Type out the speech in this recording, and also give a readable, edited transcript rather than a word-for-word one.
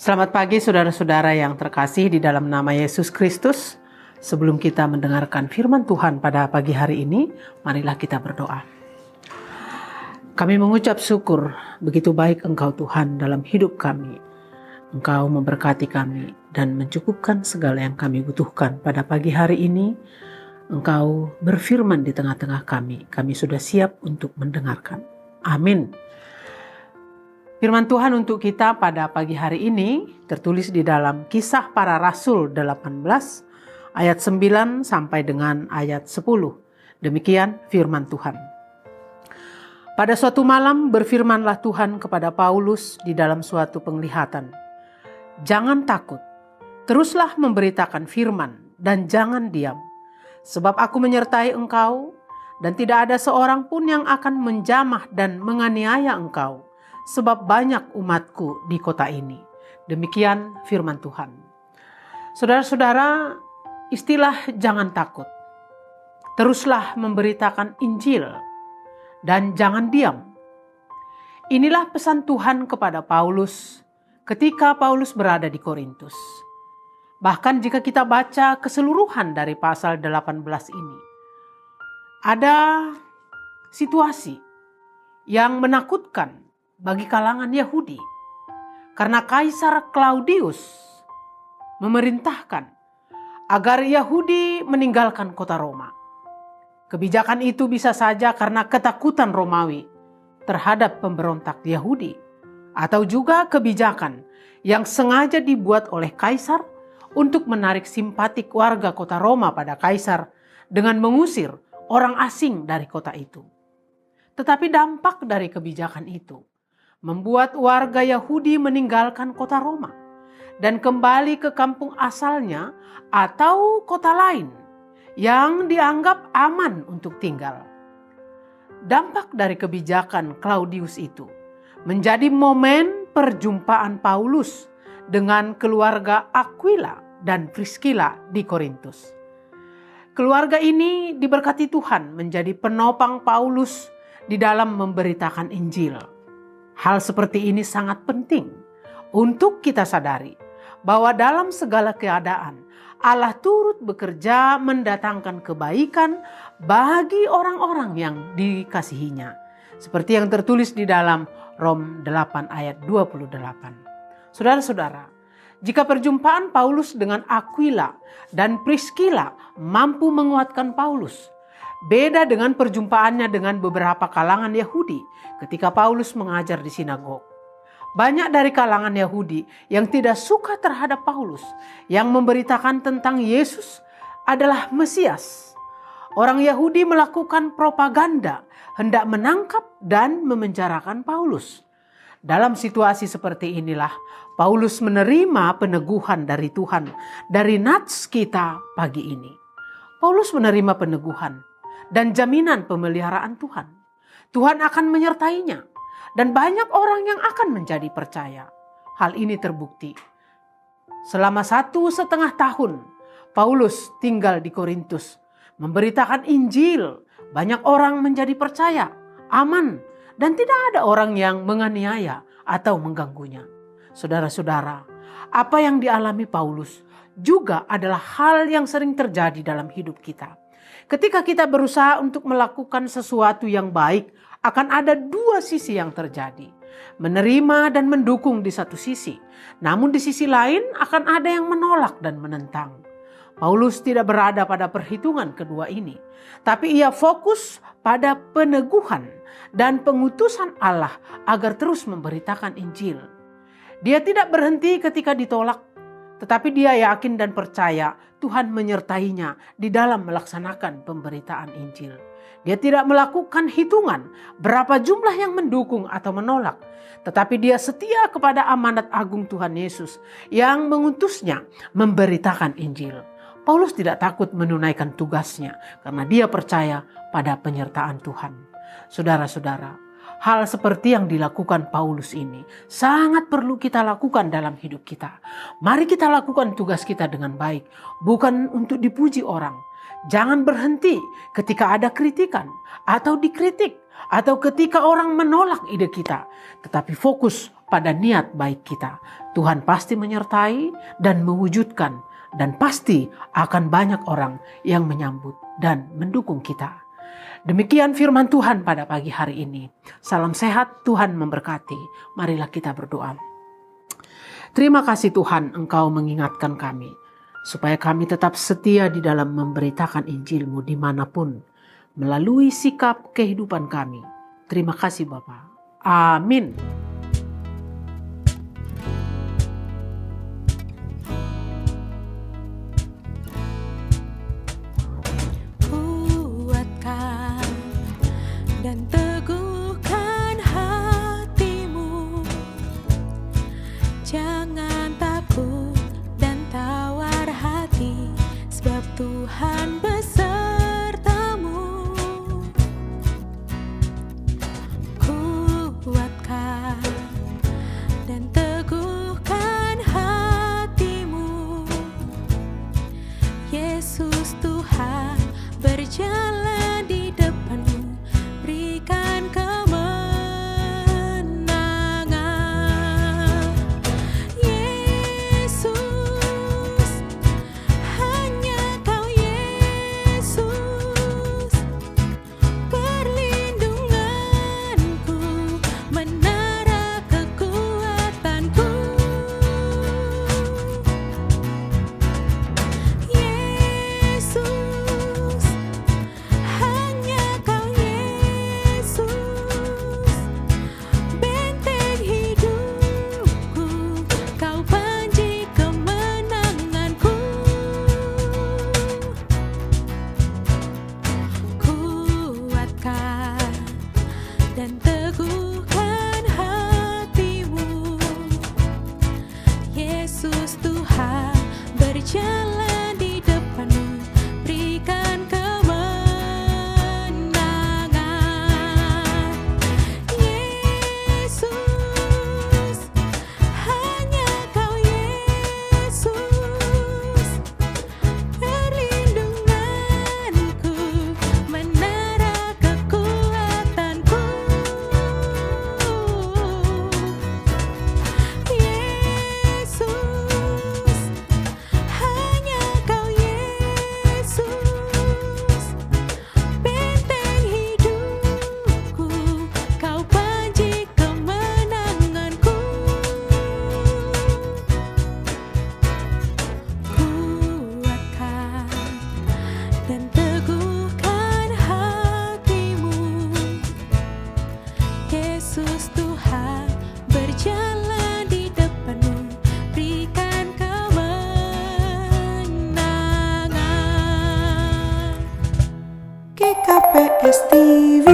Selamat pagi saudara-saudara yang terkasih di dalam nama Yesus Kristus. Sebelum kita mendengarkan firman Tuhan pada pagi hari ini, marilah kita berdoa. Kami mengucap syukur, begitu baik Engkau Tuhan dalam hidup kami. Engkau memberkati kami dan mencukupkan segala yang kami butuhkan pada pagi hari ini. Engkau berfirman di tengah-tengah kami. Kami sudah siap untuk mendengarkan. Amin. Firman Tuhan untuk kita pada pagi hari ini tertulis di dalam Kisah Para Rasul 18 ayat 9 sampai dengan ayat 10. Demikian firman Tuhan. Pada suatu malam berfirmanlah Tuhan kepada Paulus di dalam suatu penglihatan. Jangan takut, teruslah memberitakan firman dan jangan diam. Sebab aku menyertai engkau dan tidak ada seorang pun yang akan menjamah dan menganiaya engkau. Sebab banyak umatku di kota ini. Demikian firman Tuhan. Saudara-saudara, istilah jangan takut. Teruslah memberitakan Injil dan jangan diam. Inilah pesan Tuhan kepada Paulus ketika Paulus berada di Korintus. Bahkan jika kita baca keseluruhan dari pasal 18 ini, ada situasi yang menakutkan bagi kalangan Yahudi, karena Kaisar Claudius memerintahkan agar Yahudi meninggalkan kota Roma. Kebijakan itu bisa saja karena ketakutan Romawi terhadap pemberontak Yahudi, atau juga kebijakan yang sengaja dibuat oleh Kaisar untuk menarik simpatik warga kota Roma pada Kaisar dengan mengusir orang asing dari kota itu. Tetapi dampak dari kebijakan itu membuat warga Yahudi meninggalkan kota Roma dan kembali ke kampung asalnya atau kota lain yang dianggap aman untuk tinggal. Dampak dari kebijakan Claudius itu menjadi momen perjumpaan Paulus dengan keluarga Aquila dan Priscilla di Korintus. Keluarga ini diberkati Tuhan menjadi penopang Paulus di dalam memberitakan Injil. Hal seperti ini sangat penting untuk kita sadari bahwa dalam segala keadaan Allah turut bekerja mendatangkan kebaikan bagi orang-orang yang dikasihinya. Seperti yang tertulis di dalam Rom 8 ayat 28. Saudara-saudara, jika perjumpaan Paulus dengan Aquila dan Priscilla mampu menguatkan Paulus, beda dengan perjumpaannya dengan beberapa kalangan Yahudi ketika Paulus mengajar di sinagog. Banyak dari kalangan Yahudi yang tidak suka terhadap Paulus, yang memberitakan tentang Yesus adalah Mesias. Orang Yahudi melakukan propaganda, hendak menangkap dan memenjarakan Paulus. Dalam situasi seperti inilah, Paulus menerima peneguhan dari Tuhan dari nats kita pagi ini. Paulus menerima peneguhan dan jaminan pemeliharaan Tuhan. Tuhan akan menyertainya dan banyak orang yang akan menjadi percaya. Hal ini terbukti. Selama 1,5 tahun Paulus tinggal di Korintus, memberitakan Injil. Banyak orang menjadi percaya, aman, dan tidak ada orang yang menganiaya atau mengganggunya. Saudara-saudara, apa yang dialami Paulus juga adalah hal yang sering terjadi dalam hidup kita. Ketika kita berusaha untuk melakukan sesuatu yang baik, akan ada dua sisi yang terjadi. Menerima dan mendukung di satu sisi. Namun di sisi lain akan ada yang menolak dan menentang. Paulus tidak berada pada perhitungan kedua ini. Tapi ia fokus pada peneguhan dan pengutusan Allah agar terus memberitakan Injil. Dia tidak berhenti ketika ditolak. Tetapi dia yakin dan percaya Tuhan menyertainya di dalam melaksanakan pemberitaan Injil. Dia tidak melakukan hitungan berapa jumlah yang mendukung atau menolak. Tetapi dia setia kepada amanat agung Tuhan Yesus yang mengutusnya memberitakan Injil. Paulus tidak takut menunaikan tugasnya karena dia percaya pada penyertaan Tuhan. Saudara-saudara, hal seperti yang dilakukan Paulus ini sangat perlu kita lakukan dalam hidup kita. Mari kita lakukan tugas kita dengan baik, bukan untuk dipuji orang. Jangan berhenti ketika ada kritikan atau dikritik, atau ketika orang menolak ide kita, tetapi fokus pada niat baik kita, Tuhan pasti menyertai dan mewujudkan, dan pasti akan banyak orang yang menyambut dan mendukung kita. Demikian firman Tuhan pada pagi hari ini. Salam sehat, Tuhan memberkati. Marilah kita berdoa. Terima kasih Tuhan, Engkau mengingatkan kami, supaya kami tetap setia di dalam memberitakan Injil-Mu dimanapun, melalui sikap kehidupan kami. Terima kasih Bapa. Amin. Dan teguhkan hatimu, jangan takut dan tawar hati, sebab Tuhan besertamu. Kuatkan dan teguhkan hatimu, Yesus Tuhan berjalan di depanmu, berikan kemenangan. Yesus, hanya Kau Yesus, perlindunganku, menara kekuatanku. Yesus, hanya Kau Yesus, benteng hidupku, Kau panji kemenanganku. Kuatkan dan teguhkan hatimu, Yesus Tuhan berjalan di depanmu, berikan kemenangan. Yesus, hanya Kau Yesus, perlindunganku, menara kekuatanku. Yesus, hanya Kau Yesus, benteng hidupku, Kau panji kemenanganku. Kuatkan dan teguhkan hatimu, Yesus Tuhan berjalan di depanmu, berikan kemenangan. GKPS TV.